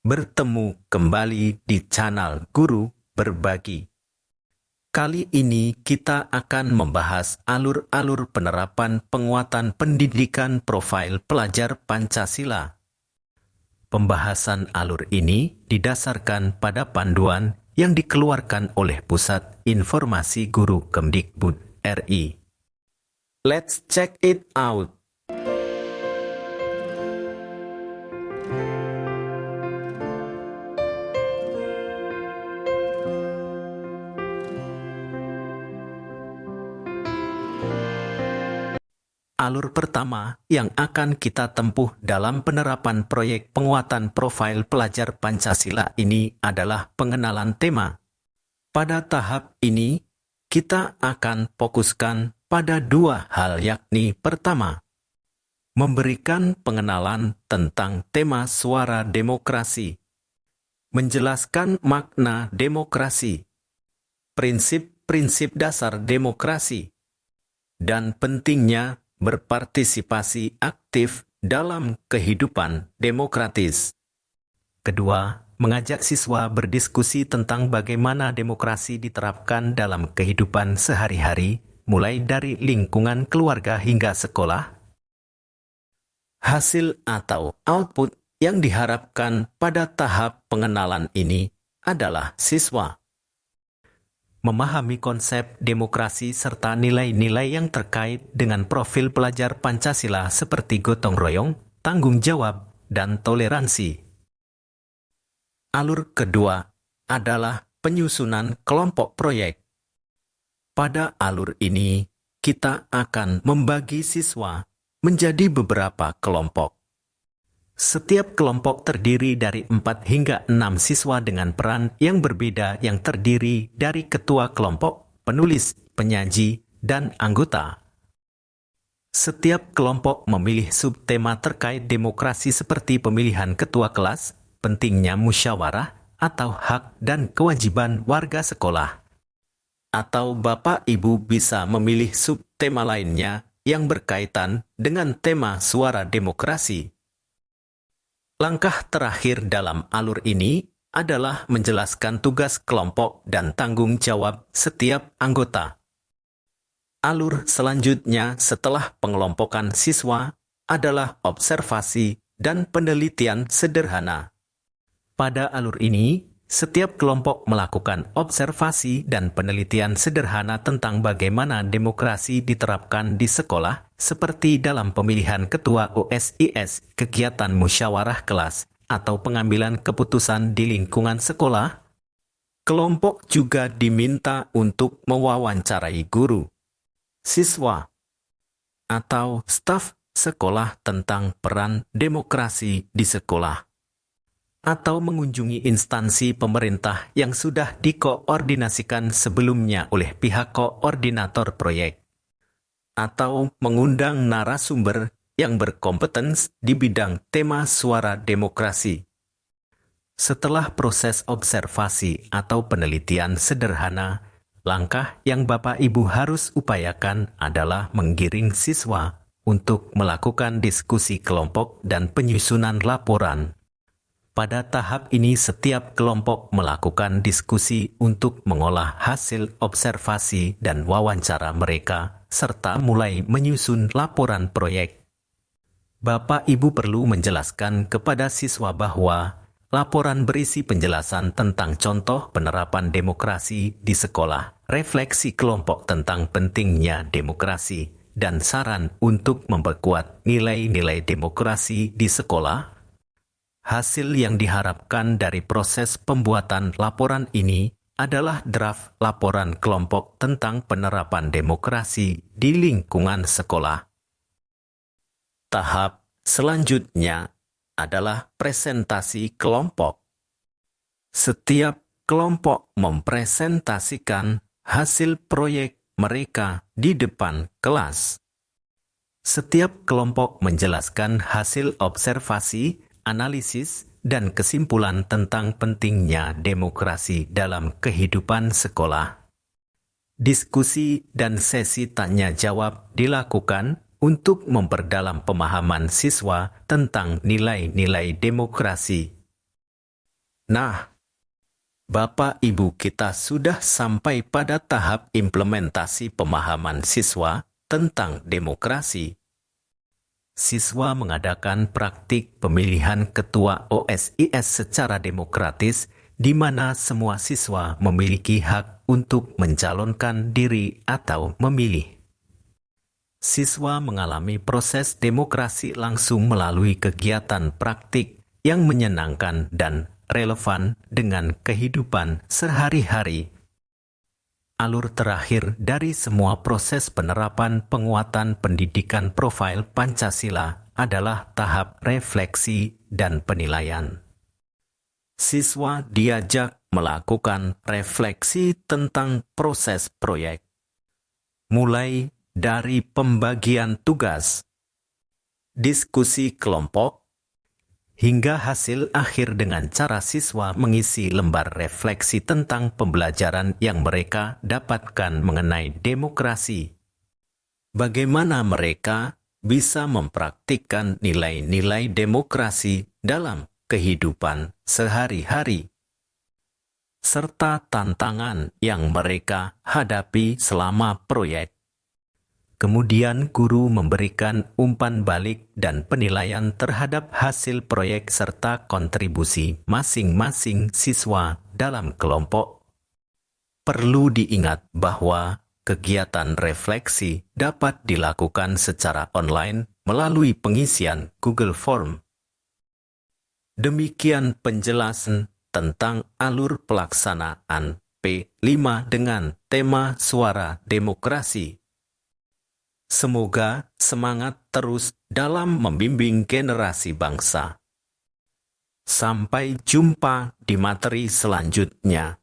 Bertemu kembali di channel Guru Berbagi. Kali ini kita akan membahas alur-alur penerapan penguatan pendidikan profil pelajar Pancasila. Pembahasan alur ini didasarkan pada panduan yang dikeluarkan oleh Pusat Informasi Guru Kemdikbud RI. Let's check it out. Alur pertama yang akan kita tempuh dalam penerapan proyek penguatan profil pelajar Pancasila ini adalah pengenalan tema. Pada tahap ini, kita akan fokuskan pada dua hal, yakni pertama, memberikan pengenalan tentang tema suara demokrasi, menjelaskan makna demokrasi, prinsip-prinsip dasar demokrasi, dan pentingnya berpartisipasi aktif dalam kehidupan demokratis. Kedua, mengajak siswa berdiskusi tentang bagaimana demokrasi diterapkan dalam kehidupan sehari-hari, mulai dari lingkungan keluarga hingga sekolah. Hasil atau output yang diharapkan pada tahap pengenalan ini adalah siswa memahami konsep demokrasi serta nilai-nilai yang terkait dengan profil pelajar Pancasila seperti gotong royong, tanggung jawab, dan toleransi. Alur kedua adalah penyusunan kelompok proyek. Pada alur ini, kita akan membagi siswa menjadi beberapa kelompok. Setiap kelompok terdiri dari 4 hingga 6 siswa dengan peran yang berbeda yang terdiri dari ketua kelompok, penulis, penyaji, dan anggota. Setiap kelompok memilih subtema terkait demokrasi seperti pemilihan ketua kelas, pentingnya musyawarah, atau hak dan kewajiban warga sekolah. Atau Bapak Ibu bisa memilih subtema lainnya yang berkaitan dengan tema suara demokrasi. Langkah terakhir dalam alur ini adalah menjelaskan tugas kelompok dan tanggung jawab setiap anggota. Alur selanjutnya setelah pengelompokan siswa adalah observasi dan penelitian sederhana. Pada alur ini, setiap kelompok melakukan observasi dan penelitian sederhana tentang bagaimana demokrasi diterapkan di sekolah, seperti dalam pemilihan ketua OSIS, kegiatan musyawarah kelas, atau pengambilan keputusan di lingkungan sekolah. Kelompok juga diminta untuk mewawancarai guru, siswa, atau staf sekolah tentang peran demokrasi di sekolah, atau mengunjungi instansi pemerintah yang sudah dikoordinasikan sebelumnya oleh pihak koordinator proyek, atau mengundang narasumber yang berkompetens di bidang tema suara demokrasi. Setelah proses observasi atau penelitian sederhana, langkah yang Bapak Ibu harus upayakan adalah menggiring siswa untuk melakukan diskusi kelompok dan penyusunan laporan. Pada tahap ini setiap kelompok melakukan diskusi untuk mengolah hasil observasi dan wawancara mereka, serta mulai menyusun laporan proyek. Bapak Ibu perlu menjelaskan kepada siswa bahwa laporan berisi penjelasan tentang contoh penerapan demokrasi di sekolah, refleksi kelompok tentang pentingnya demokrasi, dan saran untuk memperkuat nilai-nilai demokrasi di sekolah. Hasil yang diharapkan dari proses pembuatan laporan ini adalah draft laporan kelompok tentang penerapan demokrasi di lingkungan sekolah. Tahap selanjutnya adalah presentasi kelompok. Setiap kelompok mempresentasikan hasil proyek mereka di depan kelas. Setiap kelompok menjelaskan hasil observasi, analisis, dan kesimpulan tentang pentingnya demokrasi dalam kehidupan sekolah. Diskusi dan sesi tanya jawab dilakukan untuk memperdalam pemahaman siswa tentang nilai-nilai demokrasi. Nah, Bapak Ibu, kita sudah sampai pada tahap implementasi pemahaman siswa tentang demokrasi. Siswa mengadakan praktik pemilihan ketua OSIS secara demokratis, di mana semua siswa memiliki hak untuk mencalonkan diri atau memilih. Siswa mengalami proses demokrasi langsung melalui kegiatan praktik yang menyenangkan dan relevan dengan kehidupan sehari-hari. Alur terakhir dari semua proses penerapan penguatan pendidikan profil Pancasila adalah tahap refleksi dan penilaian. Siswa diajak melakukan refleksi tentang proses proyek, mulai dari pembagian tugas, diskusi kelompok, hingga hasil akhir dengan cara siswa mengisi lembar refleksi tentang pembelajaran yang mereka dapatkan mengenai demokrasi. Bagaimana mereka bisa mempraktikkan nilai-nilai demokrasi dalam kehidupan sehari-hari, serta tantangan yang mereka hadapi selama proyek. Kemudian guru memberikan umpan balik dan penilaian terhadap hasil proyek serta kontribusi masing-masing siswa dalam kelompok. Perlu diingat bahwa kegiatan refleksi dapat dilakukan secara online melalui pengisian Google Form. Demikian penjelasan tentang alur pelaksanaan P5 dengan tema Suara Demokrasi. Semoga semangat terus dalam membimbing generasi bangsa. Sampai jumpa di materi selanjutnya.